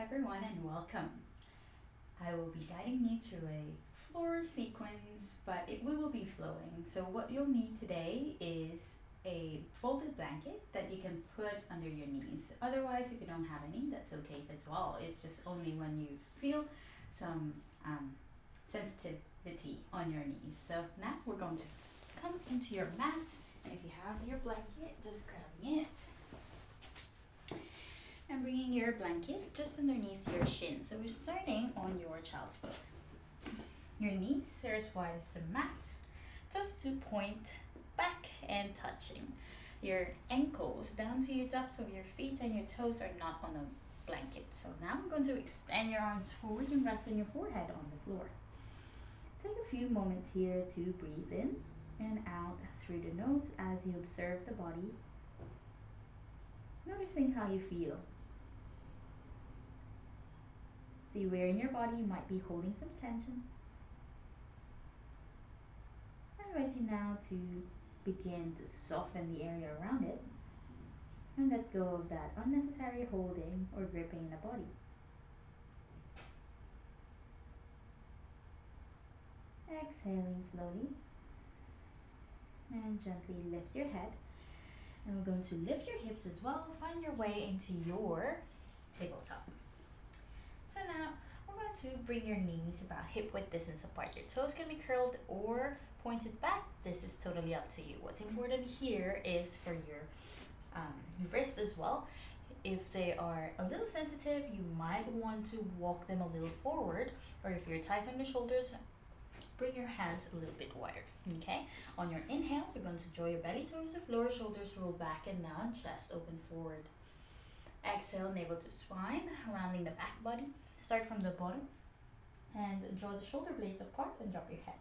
everyone and welcome. I will be guiding you through a floor sequence, but we will be flowing. So what you'll need today is a folded blanket that you can put under your knees. Otherwise, if you don't have any, that's okay as well. It's just only when you feel some sensitivity on your knees. So now we're going to come into your mat, and if you have your blanket, just grabbing it and bringing your blanket just underneath your shin. So we're starting on your child's pose. Your knees are as wide as the mat, toes to point back and touching. Your ankles down to your tops of your feet and your toes are not on the blanket. So now I'm going to extend your arms forward and rest on your forehead on the floor. Take a few moments here to breathe in and out through the nose as you observe the body, noticing how you feel. See where in your body you might be holding some tension. I'm ready now to begin to soften the area around it and let go of that unnecessary holding or gripping in the body. Exhaling slowly and gently lift your head. And we're going to lift your hips as well. Find your way into your tabletop. So now we're going to bring your knees about hip width distance apart. Your toes can be curled or pointed back. This is totally up to you. What's important here is for your wrist as well. If they are a little sensitive, you might want to walk them a little forward, or if you're tight on the shoulders, bring your hands a little bit wider. Okay, on your inhales, you're going to draw your belly towards the floor, shoulders roll back and down, chest open forward. Exhale, navel to spine, rounding the back body. Start from the bottom and draw the shoulder blades apart and drop your head.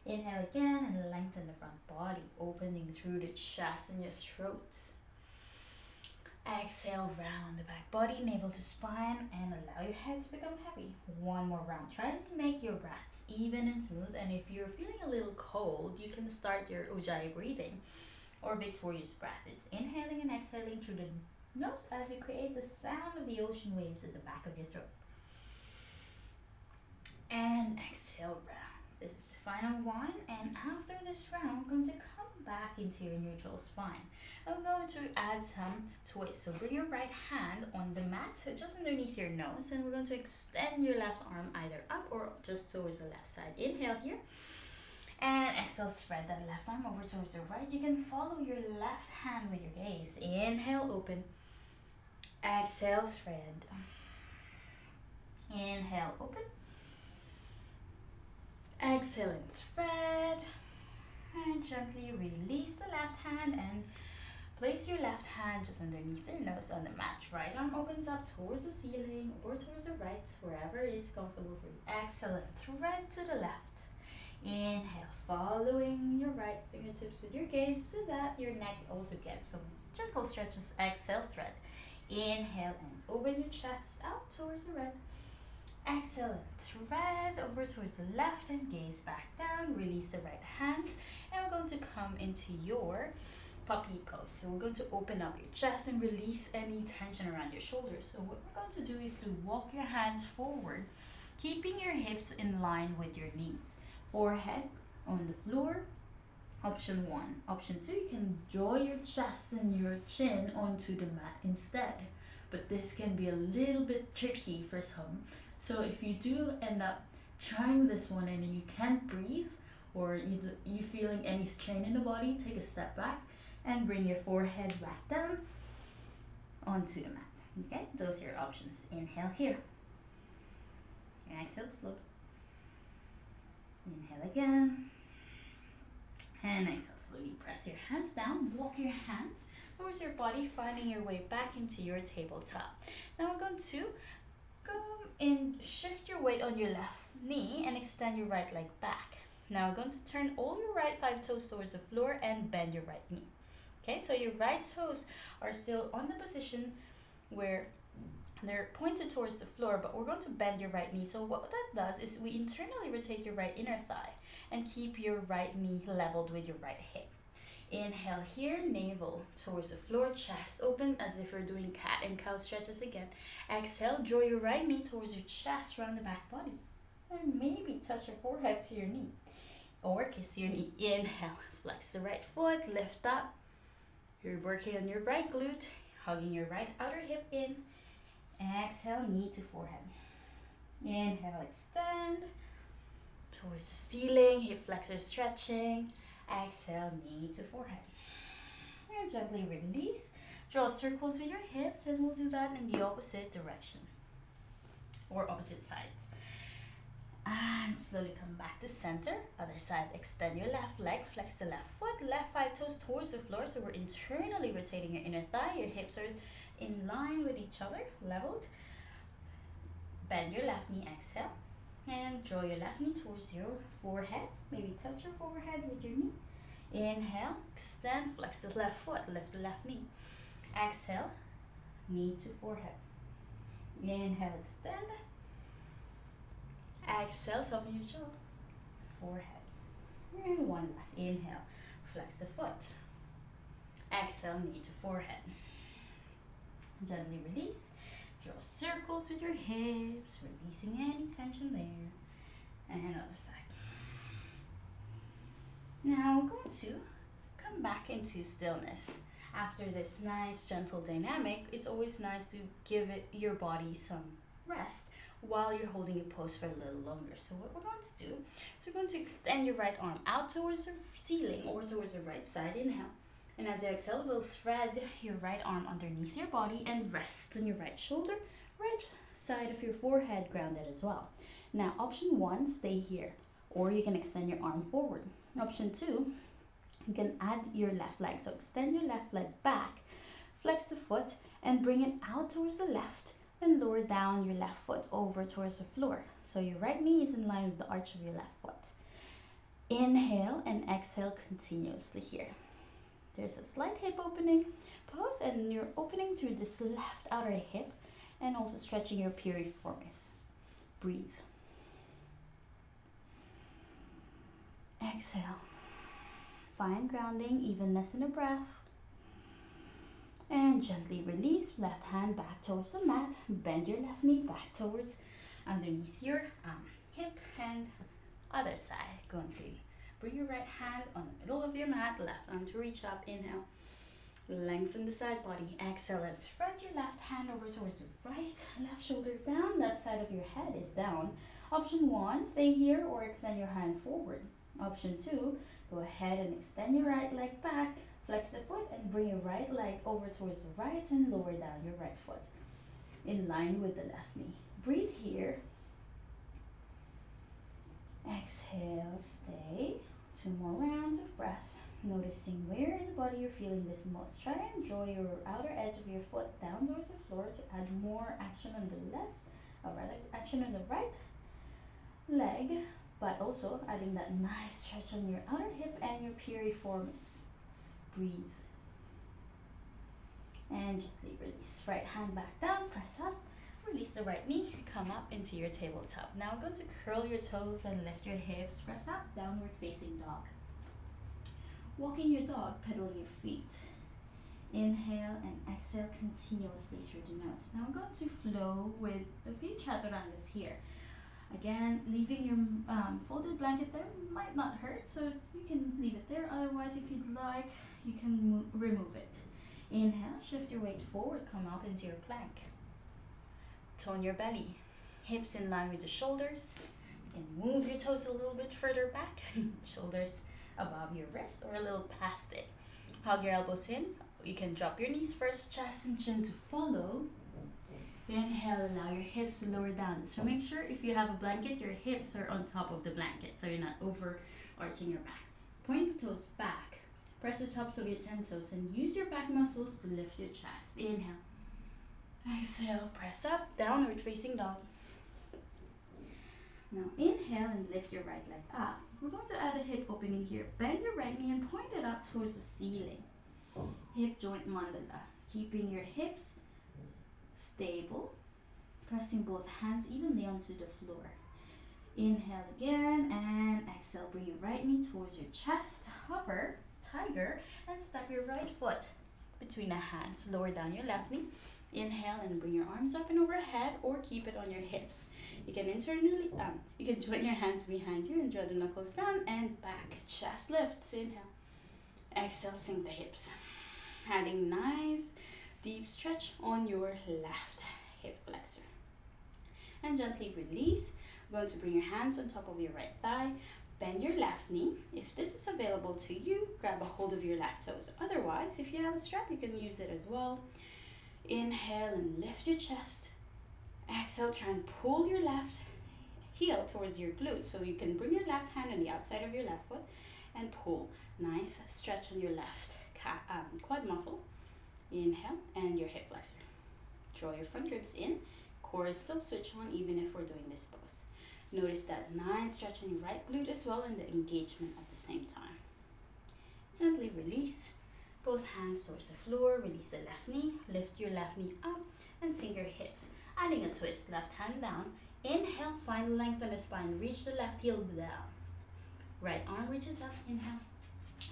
Inhale again and lengthen the front body, opening through the chest and your throat. Exhale, round the back body, navel to spine, and allow your head to become heavy. One more round. Try to make your breaths even and smooth, and if you're feeling a little cold, you can start your Ujjayi breathing or victorious breath. It's inhaling and exhaling through the nose as you create the sound of the ocean waves at the back of your throat. And exhale, round. This is the final one, and after this round, we're going to come back into your neutral spine. I'm going to add some twists. So bring your right hand on the mat, just underneath your nose, and we're going to extend your left arm either up or just towards the left side. Inhale here, and exhale, spread that left arm over towards the right. You can follow your left hand with your gaze. Inhale, open. Exhale, spread. Inhale, open. Exhale and spread. And gently release the left hand and place your left hand just underneath your nose on the mat. Right arm opens up towards the ceiling or towards the right, wherever is comfortable for you. Exhale and thread to the left. Inhale, following your right fingertips with your gaze so that your neck also gets some gentle stretches. Exhale, thread. Inhale and open your chest out towards the right. Exhale and thread over towards the left and gaze back down. Release the right hand and we're going to come into your puppy pose. So we're going to open up your chest and release any tension around your shoulders. So what we're going to do is to walk your hands forward, keeping your hips in line with your knees. Forehead on the floor. Option 1. Option 2, you can draw your chest and your chin onto the mat instead. But this can be a little bit tricky for some. So if you do end up trying this one and you can't breathe, or you feeling any strain in the body, take a step back and bring your forehead back down onto the mat. Okay, those are your options. Inhale here. And exhale slowly. Inhale again. And exhale slowly. Press your hands down. Walk your hands towards your body, finding your way back into your tabletop. Now we're going to go and shift your weight on your left knee and extend your right leg back. Now we're going to turn all your right 5 toes towards the floor and bend your right knee. Okay, so your right toes are still on the position where they're pointed towards the floor, but we're going to bend your right knee. So what that does is we internally rotate your right inner thigh and keep your right knee leveled with your right hip. Inhale here, navel towards the floor, chest open as if you're doing cat and cow stretches again. Exhale, draw your right knee towards your chest, round the back body. And maybe touch your forehead to your knee. Or kiss your knee. Inhale, flex the right foot, lift up. You're working on your right glute, hugging your right outer hip in. Exhale, knee to forehead. Inhale, extend towards the ceiling, hip flexor stretching. Exhale, knee to forehead. And gently release. Draw circles with your hips, and we'll do that in the opposite direction or opposite sides. And slowly come back to center. Other side, extend your left leg, flex the left foot, left 5 toes towards the floor. So we're internally rotating your inner thigh. Your hips are in line with each other, leveled. Bend your left knee, exhale. And draw your left knee towards your forehead. Maybe touch your forehead with your knee. Inhale, extend, flex the left foot, lift the left knee. Exhale, knee to forehead. Inhale, extend. Exhale, soften your jaw. Forehead. And one last. Inhale, flex the foot. Exhale, knee to forehead. Gently release. Draw circles with your hips, releasing any tension there. And other side. Now we're going to come back into stillness. After this nice, gentle dynamic, it's always nice to give your body some rest while you're holding your pose for a little longer. So what we're going to do is we're going to extend your right arm out towards the ceiling or towards the right side. Inhale. And as you exhale, we'll thread your right arm underneath your body and rest on your right shoulder, right side of your forehead grounded as well. Now, option 1, stay here, or you can extend your arm forward. Option 2, you can add your left leg. So extend your left leg back, flex the foot, and bring it out towards the left, and lower down your left foot over towards the floor. So your right knee is in line with the arch of your left foot. Inhale and exhale continuously here. There's a slight hip opening pose, and you're opening through this left outer hip and also stretching your piriformis. Breathe. Exhale. Find grounding, evenness in the breath. And gently release. Left hand back towards the mat. Bend your left knee back towards underneath your hip, and other side. Going to bring your right hand on the middle of your mat, left arm to reach up. Inhale, lengthen the side body. Exhale and spread your left hand over towards the right, left shoulder down, left side of your head is down. Option 1, stay here or extend your hand forward. Option 2, go ahead and extend your right leg back, flex the foot and bring your right leg over towards the right and lower down your right foot in line with the left knee. Breathe here. Exhale, stay. 2 more rounds of breath. Noticing where in the body you're feeling this most. Try and draw your outer edge of your foot down towards the floor to add more action on the left, or rather action on the right leg, but also adding that nice stretch on your outer hip and your piriformis. Breathe. And gently release. Right hand back down, press up. Release the right knee, come up into your tabletop. Now go to curl your toes and lift your hips. Press up, downward facing dog. Walking your dog, pedaling your feet. Inhale and exhale continuously through the nose. Now I'm going to flow with a few chaturangas here. Again, leaving your folded blanket there might not hurt, so you can leave it there. Otherwise, if you'd like, you can remove it. Inhale, shift your weight forward, come up into your plank. Tone your belly, hips in line with the shoulders. You can move your toes a little bit further back, shoulders above your wrist or a little past it. Hug your elbows in. You can drop your knees first, chest and chin to follow. Inhale, allow your hips to lower down. So make sure if you have a blanket, your hips are on top of the blanket, so you're not over arching your back. Point the toes back. Press the tops of your 10 toes and use your back muscles to lift your chest. Inhale. Exhale, press up, downward facing dog. Now inhale and lift your right leg up. We're going to add a hip opening here. Bend your right knee and point it up towards the ceiling. Hip joint mandala. Keeping your hips stable. Pressing both hands evenly onto the floor. Inhale again and exhale. Bring your right knee towards your chest. Hover tiger, and step your right foot between the hands. Lower down your left knee. Inhale and bring your arms up and overhead, or keep it on your hips. You can you can join your hands behind you and draw the knuckles down and back. Chest lifts. Inhale. Exhale, sink the hips. Adding nice deep stretch on your left hip flexor. And gently release. You're going to bring your hands on top of your right thigh. Bend your left knee. If this is available to you, grab a hold of your left toes. Otherwise, if you have a strap, you can use it as well. Inhale and lift your chest. Exhale, try and pull your left heel towards your glute. So you can bring your left hand on the outside of your left foot and pull. Nice stretch on your left quad muscle. Inhale and your hip flexor. Draw your front ribs in. Core is still switched on even if we're doing this pose. Notice that nice stretch on your right glute as well and the engagement at the same time. Gently release. Both hands towards the floor. Release the left knee. Lift your left knee up and sink your hips. Adding a twist. Left hand down. Inhale. Find length on the spine. Reach the left heel down. Right arm reaches up. Inhale.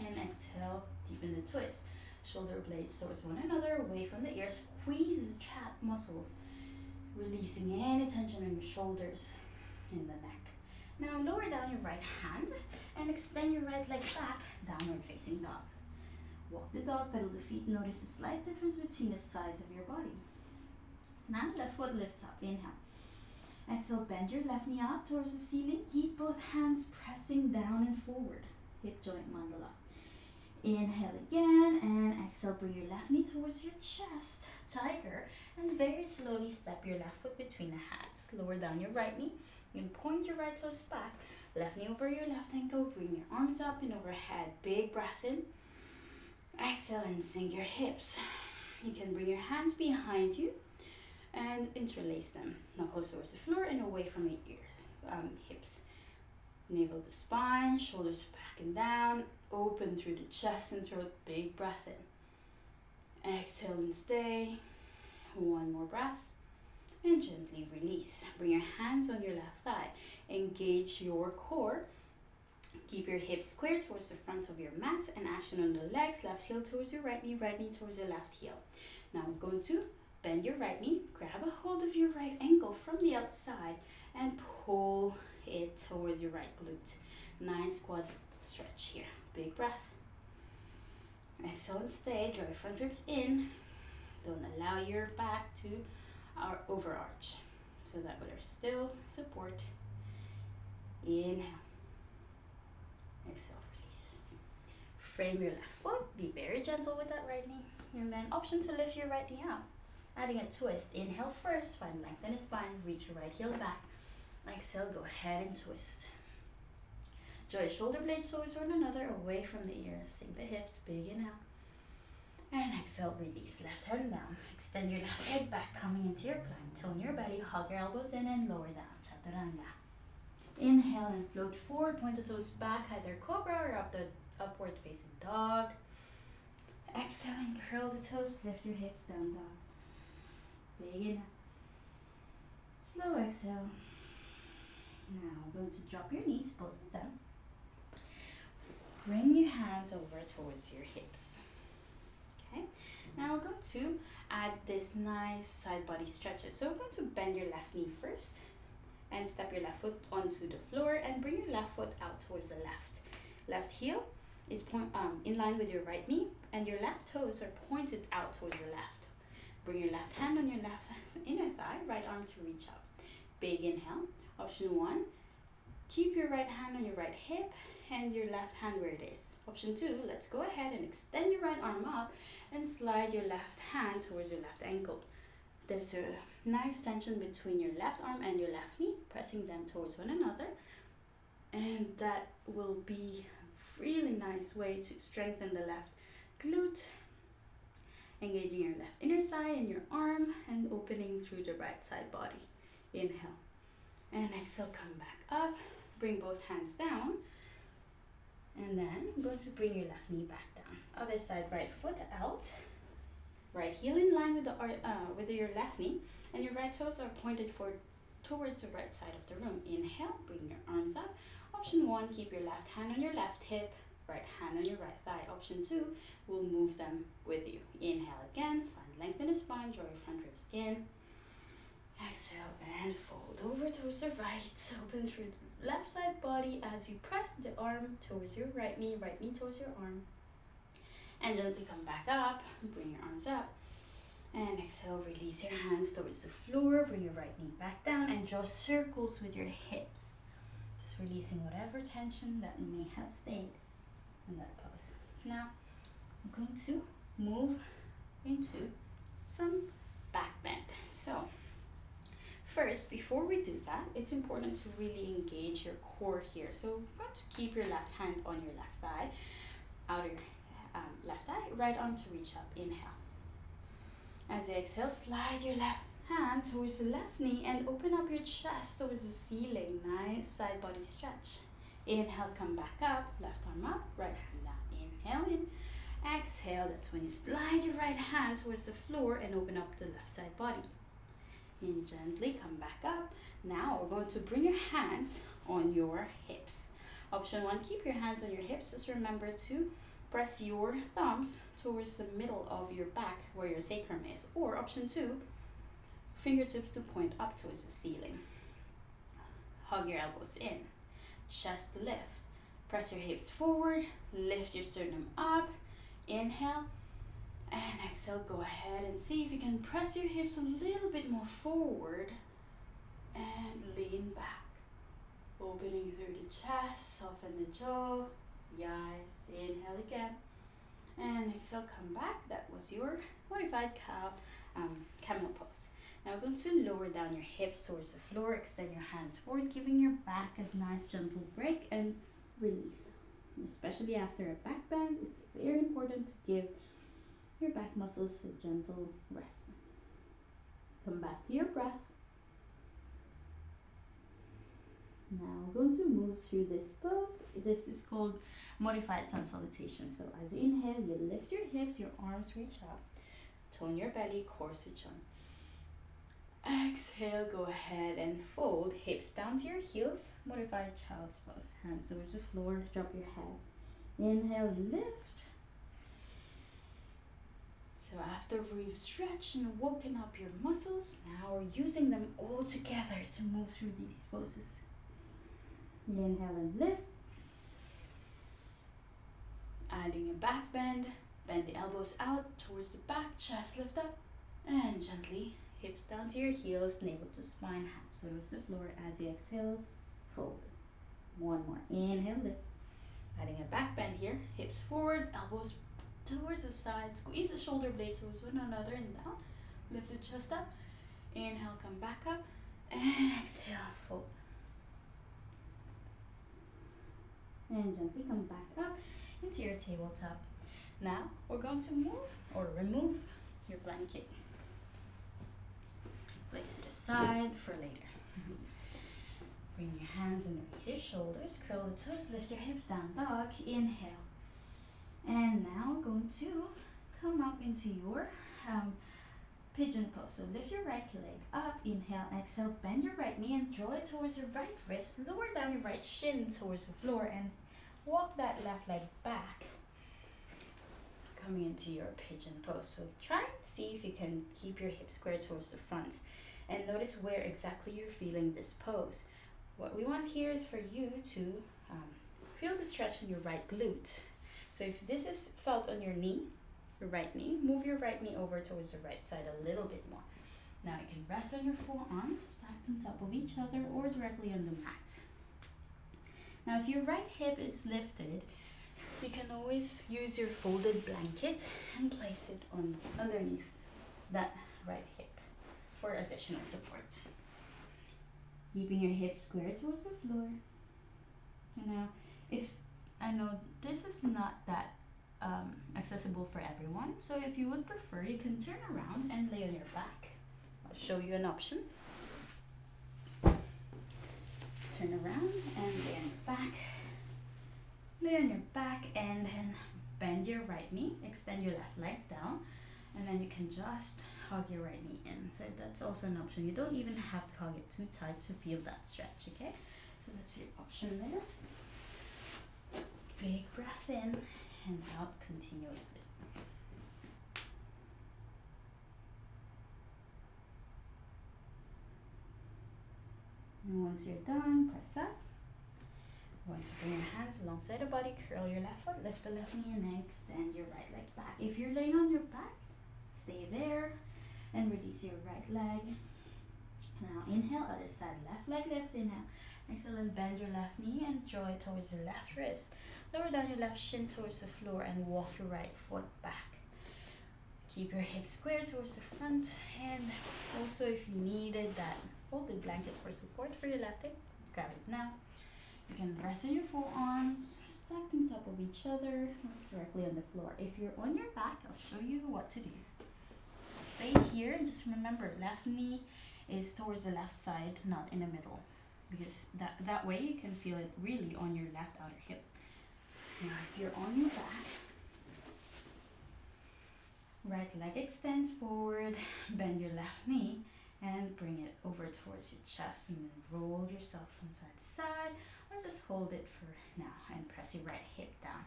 And exhale. Deepen the twist. Shoulder blades towards one another. Away from the ear. Squeeze the trap muscles. Releasing any tension in your shoulders and the neck. Now lower down your right hand and extend your right leg back. Downward facing dog. Walk the dog, pedal the feet. Notice the slight difference between the sides of your body. Now left foot lifts up. Inhale. Exhale, bend your left knee out towards the ceiling. Keep both hands pressing down and forward. Hip joint mandala. Inhale again and exhale, bring your left knee towards your chest. Tiger. And very slowly step your left foot between the hands. Lower down your right knee. You can point your right toes back. Left knee over your left ankle. Bring your arms up and overhead. Big breath in. Exhale and sink your hips. You can bring your hands behind you and interlace them. Knuckles towards the floor and away from your hips. Navel to spine, shoulders back and down. Open through the chest and throat. Big breath in. Exhale and stay. One more breath. And gently release. Bring your hands on your left thigh. Engage your core. Keep your hips square towards the front of your mat and action on the legs. Left heel towards your right knee towards your left heel. Now we're going to bend your right knee, grab a hold of your right ankle from the outside and pull it towards your right glute. Nice quad stretch here. Big breath. Exhale and stay. Draw your front ribs in. Don't allow your back to overarch so that there's still support. Inhale. Exhale, release. Frame your left foot. Be very gentle with that right knee. And then option to lift your right knee out. Adding a twist. Inhale first. Find length in the spine. Reach your right heel back. Exhale, go ahead and twist. Draw your shoulder blades towards one another, away from the ears. Sink the hips. Big inhale. And exhale, release. Left hand down. Extend your left leg back, coming into your plank. Tone your belly. Hug your elbows in and lower down. Chaturanga. Inhale and float forward. Point the toes back, either cobra or upward facing dog. Exhale and curl the toes. Lift your hips down, dog. Big inhale. Slow exhale. Now we're going to drop your knees, both of them. Bring your hands over towards your hips. Okay. Now we're going to add this nice side body stretches. So we're going to bend your left knee first. And step your left foot onto the floor and bring your left foot out towards the left. Left heel is in line with your right knee and your left toes are pointed out towards the left. Bring your left hand on your left inner thigh, right arm to reach out. Big inhale. Option 1, keep your right hand on your right hip and your left hand where it is. Option 2, let's go ahead and extend your right arm up and slide your left hand towards your left ankle. There's a nice tension between your left arm and your left knee, pressing them towards one another. And that will be a really nice way to strengthen the left glute, engaging your left inner thigh and your arm and opening through the right side body. Inhale and exhale, come back up, bring both hands down. And then I'm going to bring your left knee back down. Other side, right foot out. Right heel in line with your left knee, and your right toes are pointed towards the right side of the room. Inhale, bring your arms up. Option 1, keep your left hand on your left hip, right hand on your right thigh. Option 2, we'll move them with you. Inhale again, find length in the spine, draw your front ribs in. Exhale and fold over towards the right. Open through the left side body as you press the arm towards your right knee towards your arm. And gently come back up, bring your arms up. And exhale, release your hands towards the floor, bring your right knee back down and draw circles with your hips. Just releasing whatever tension that may have stayed in that pose. Now, I'm going to move into some back bend. So, first, before we do that, it's important to really engage your core here. So, we're going to keep your left hand on your left thigh, outer left thigh, right arm to reach up. Inhale. As you exhale, slide your left hand towards the left knee and open up your chest towards the ceiling. Nice side body stretch. Inhale, come back up, left arm up, right hand down. Inhale in. Exhale, that's when you slide your right hand towards the floor and open up the left side body. And gently come back up. Now we're going to bring your hands on your hips. Option 1, keep your hands on your hips. Just remember to press your thumbs towards the middle of your back where your sacrum is. Or option 2, fingertips to point up towards the ceiling. Hug your elbows in. Chest lift. Press your hips forward. Lift your sternum up. Inhale. And exhale, go ahead and see if you can press your hips a little bit more forward. And lean back. Opening through the chest, soften the jaw. Yes, inhale again. And exhale, come back. That was your modified camel pose. Now we're going to lower down your hips towards the floor. Extend your hands forward, giving your back a nice gentle break and release. Especially after a back bend, it's very important to give your back muscles a gentle rest. Come back to your breath. Now we're going to move through this pose. This is called modified sun salutation. So as you inhale, you lift your hips, your arms reach up, tone your belly, core switch on. Exhale, go ahead and fold, hips down to your heels, modified child's pose. Hands towards the floor, drop your head. Inhale, lift. So after we've stretched and woken up your muscles, now we're using them all together to move through these poses. Inhale and lift. Adding a back bend, bend the elbows out towards the back, chest lift up, and gently hips down to your heels, navel to spine, hands towards the floor. As you exhale, fold. One more. Inhale, lift. Adding a back bend here, hips forward, elbows towards the side, squeeze the shoulder blades towards one another and down. Lift the chest up. Inhale, come back up, and exhale, fold. And gently come back up into your tabletop. Now we're going to move or remove your blanket. Place it aside for later. Bring your hands underneath your shoulders, curl the toes, lift your hips down dog. Inhale. And now we're going to come up into your pigeon pose. So lift your right leg up, inhale, exhale, bend your right knee and draw it towards your right wrist. Lower down your right shin towards the floor and walk that left leg back, coming into your pigeon pose. So try and see if you can keep your hips square towards the front and notice where exactly you're feeling this pose. What we want here is for you to feel the stretch in your right glute. So if this is felt on your knee, your right knee, move your right knee over towards the right side a little bit more. Now you can rest on your forearms, stacked on top of each other or directly on the mat. Now if your right hip is lifted, you can always use your folded blanket and place it on underneath that right hip for additional support. Keeping your hips square towards the floor. Now, if I know this is not that accessible for everyone, so if you would prefer, you can turn around and lay on your back. I'll show you an option. Turn around and lay on your back. Lay on your back and then bend your right knee, extend your left leg down, and then you can just hug your right knee in. So that's also an option. You don't even have to hug it too tight to feel that stretch, okay? So that's your option there. Big breath in and out continuously. And once you're done, press up. You want to bring your hands alongside the body, curl your left foot, lift the left knee, and extend your right leg back. If you're laying on your back, stay there and release your right leg. Now inhale, other side, left leg lifts, inhale. Exhale and bend your left knee and draw it towards your left wrist. Lower down your left shin towards the floor and walk your right foot back. Keep your hips square towards the front, and also if you needed that folded blanket for support for your left hip, grab it now. You can rest on your forearms, stacked on top of each other, directly on the floor. If you're on your back, I'll show you what to do. Stay here and just remember, left knee is towards the left side, not in the middle, because that way you can feel it really on your left outer hip. Now if you're on your back, right leg extends forward, bend your left knee and bring it over towards your chest, and then roll yourself from side to side, or just hold it for now and press your right hip down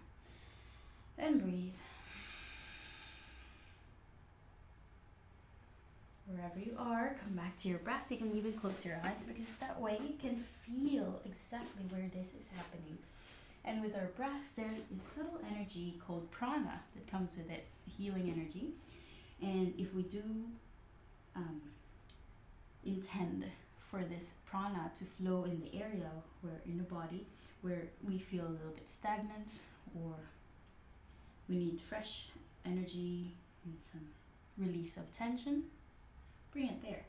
and breathe. Wherever you are, come back to your breath. You can even close your eyes, because that way you can feel exactly where this is happening. And with our breath, there's this subtle energy called prana that comes with it, healing energy. And if we do intend for this prana to flow in the area where in the body where we feel a little bit stagnant, or we need fresh energy and some release of tension, bring it there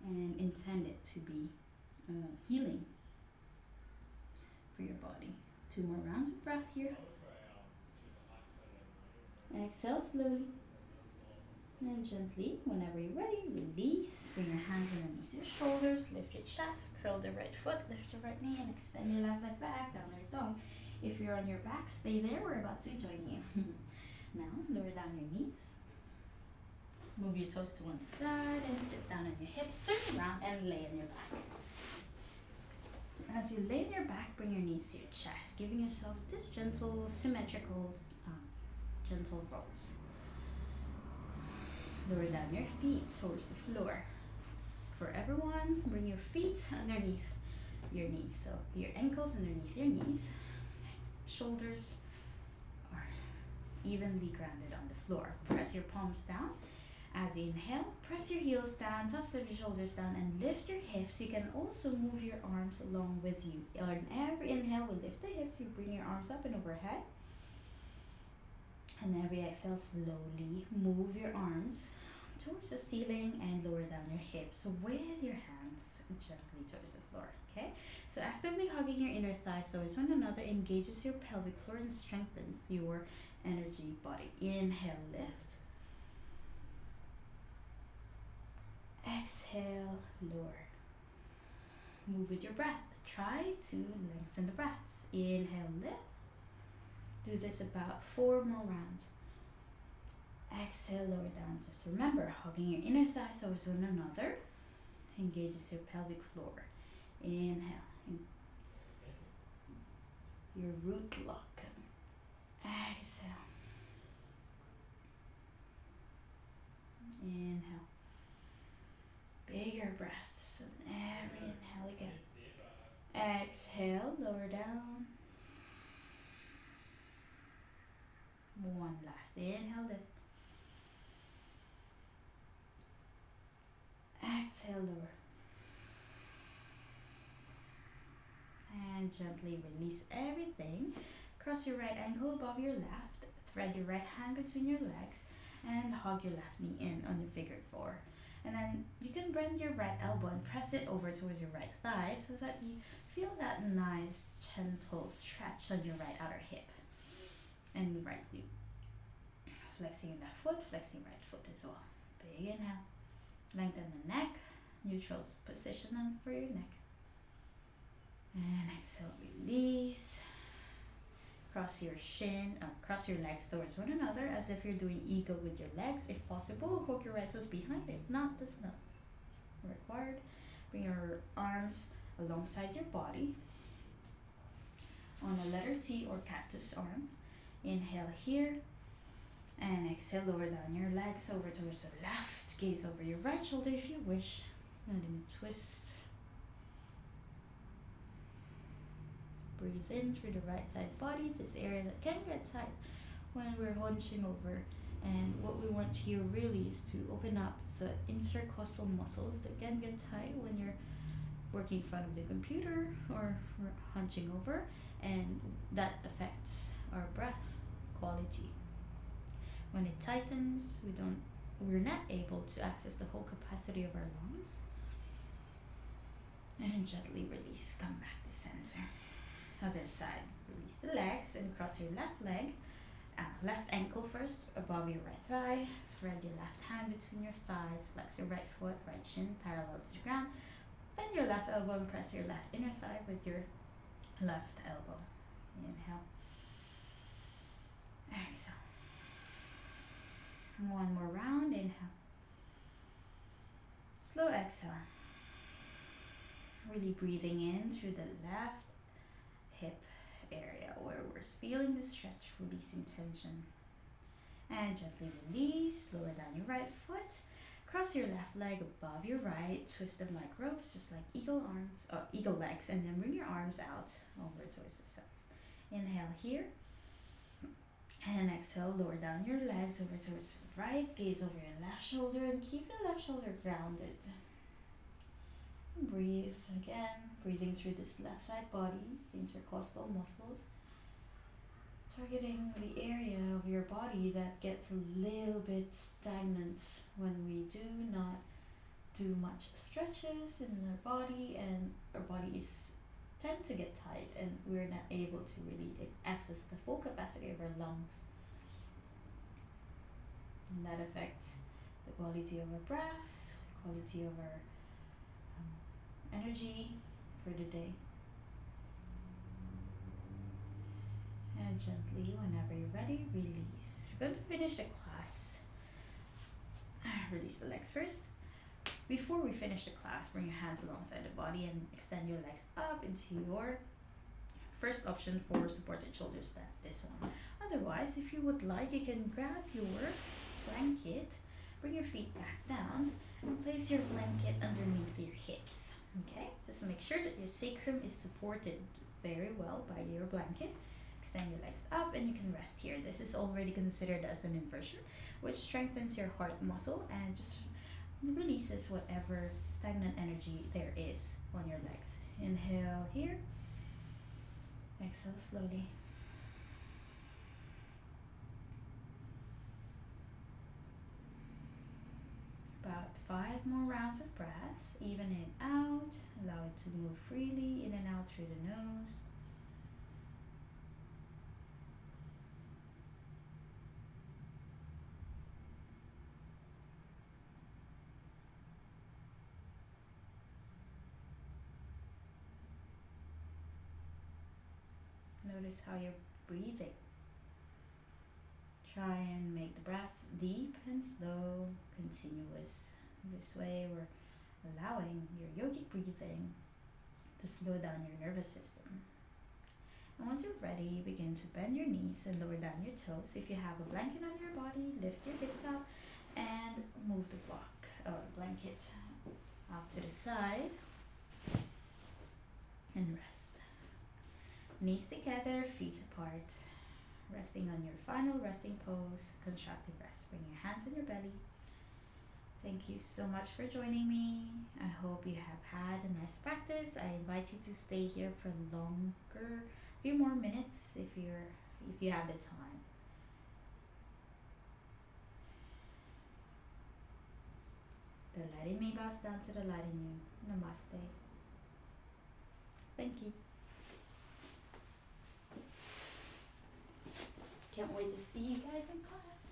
and intend it to be healing for your body. 2 more rounds of breath here. Exhale slowly and gently. Whenever you're ready, release. Bring your hands underneath your shoulders, lift your chest, curl the right foot, lift the right knee, and extend your left leg back, down your dog. If you're on your back, stay there. We're about to join you. Now, lower down your knees. Move your toes to one side and sit down on your hips. Turn around and lay on your back. As you lay on your back, bring your knees to your chest, giving yourself this gentle, symmetrical, gentle rolls. Lower down your feet towards the floor. For everyone, bring your feet underneath your knees. So your ankles underneath your knees. Shoulders are evenly grounded on the floor. Press your palms down. As you inhale, press your heels down, tops of your shoulders down, and lift your hips. You can also move your arms along with you. On every inhale, we lift the hips. You bring your arms up and overhead. And every exhale, slowly move your arms towards the ceiling and lower down your hips with your hands gently towards the floor. Okay? So actively hugging your inner thighs towards one another engages your pelvic floor and strengthens your energy body. Inhale, lift. Exhale, lower. Move with your breath. Try to lengthen the breaths. Inhale, lift. Do this about 4 more rounds. Exhale, lower down. Just remember, hugging your inner thighs towards one another engages your pelvic floor. Inhale. Your root lock. Exhale. Inhale. Bigger breaths on every inhale again. Exhale, lower down. One last inhale, lift. Exhale, lower. And gently release everything. Cross your right ankle above your left. Thread your right hand between your legs and hug your left knee in on the figure 4. And then you can bend your right elbow and press it over towards your right thigh so that you feel that nice gentle stretch on your right outer hip and right glute. Flexing your left foot, flexing right foot as well. Big inhale. Lengthen the neck. Neutral position on for your neck. And exhale, release. Cross your cross your legs towards one another as if you're doing eagle with your legs. If possible, hook your right toes behind it. Not this, not required. Bring your arms alongside your body. on a letter T or cactus arms. Inhale here. And exhale, lower down your legs over towards the left. Gaze over your right shoulder if you wish. Letting it twist. Breathe in through the right side body, this area that can get tight when we're hunching over. And what we want here really is to open up the intercostal muscles that can get tight when you're working in front of the computer or hunching over, and that affects our breath quality. When it tightens, we're not able to access the whole capacity of our lungs. And gently release, come back to center. Other side, release the legs and cross your left leg, left ankle first, above your right thigh. Thread your left hand between your thighs, flex your right foot, right shin parallel to the ground. Bend your left elbow and press your left inner thigh with your left elbow. Inhale. Exhale. One more round, inhale. Slow exhale. Really breathing in through the left hip area where we're feeling the stretch, releasing tension. And gently release, lower down your right foot. Cross your left leg above your right, twist them like ropes, just like eagle legs, and then bring your arms out over towards the sides. Inhale here. And exhale, lower down your legs over towards the right, gaze over your left shoulder and keep the left shoulder grounded. And breathe again, breathing through this left side body, intercostal muscles, targeting the area of your body that gets a little bit stagnant when we do not do much stretches in our body, and our bodies tend to get tight and we're not able to really access the full capacity of our lungs. And that affects the quality of our breath, quality of our energy for the day. And gently, whenever you're ready, release. We're going to finish the class. Release the legs first. Before we finish the class, bring your hands alongside the body and extend your legs up into your first option for supported shoulder stand, this one. Otherwise, if you would like, you can grab your blanket, bring your feet back down, and place your blanket underneath your hips. Okay, just make sure that your sacrum is supported very well by your blanket. Extend your legs up and you can rest here. This is already considered as an inversion, which strengthens your heart muscle and just releases whatever stagnant energy there is on your legs. Inhale here. Exhale slowly. About 5 more rounds of breath. Even it out. Allow it to move freely in and out through the nose. Notice how you're breathing. Try and make the breaths deep and slow, continuous. This way we're allowing your yogic breathing to slow down your nervous system. And once you're ready, begin to bend your knees and lower down your toes. If you have a blanket on your body, lift your hips up and move the blanket out to the side and rest. Knees together, feet apart. Resting on your final resting pose, constructive rest. Bring your hands on your belly. Thank you so much for joining me. I hope you have had a nice practice. I invite you to stay here for longer, a few more minutes if you have the time. The light in me bows down to the light in you. Namaste. Thank you. Can't wait to see you guys in class.